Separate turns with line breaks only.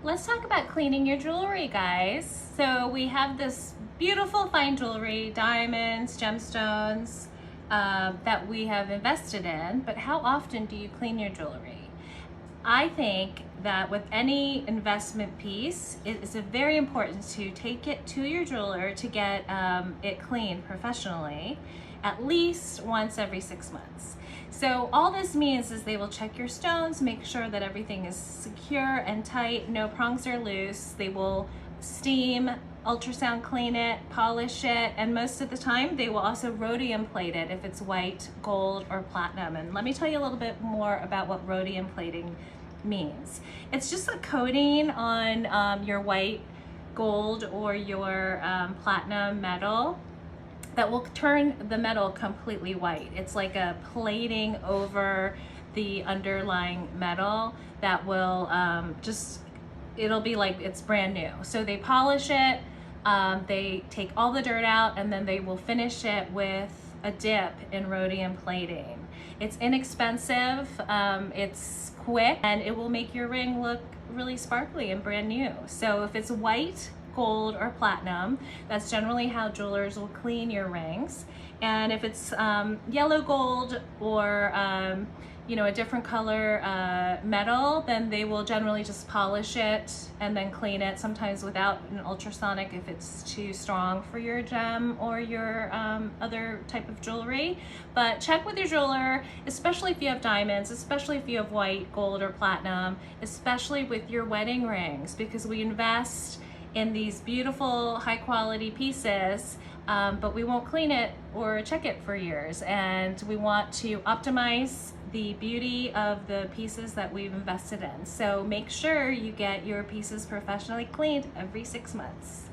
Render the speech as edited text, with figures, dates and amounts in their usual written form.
Let's talk about cleaning your jewelry, guys. So we have this beautiful fine jewelry, diamonds, gemstones, that we have invested in, but how often do you clean your jewelry? I think that with any investment piece, it is very important to take it to your jeweler to get it cleaned professionally at least once every 6 months. So all this means is they will check your stones, make sure that everything is secure and tight, no prongs are loose. They will steam, ultrasound clean it, polish it, and most of the time they will also rhodium plate it if it's white, gold, or platinum. And let me tell you a little bit more about what rhodium plating means. It's just a coating on your white, gold, or your platinum metal that will turn the metal completely white. It's like a plating over the underlying metal that will it'll be like it's brand new. So they polish it, they take all the dirt out, and then they will finish it with a dip in rhodium plating. It's inexpensive, it's quick, and it will make your ring look really sparkly and brand new. So if it's white, gold, or platinum, that's generally how jewelers will clean your rings. And if it's yellow gold or a different color metal, then they will generally just polish it and then clean it, sometimes without an ultrasonic if it's too strong for your gem or your other type of jewelry. But check with your jeweler, especially if you have diamonds, especially if you have white, gold, or platinum, especially with your wedding rings, because we invest in these beautiful high quality pieces, but we won't clean it or check it for years. And we want to optimize the beauty of the pieces that we've invested in. So make sure you get your pieces professionally cleaned every 6 months.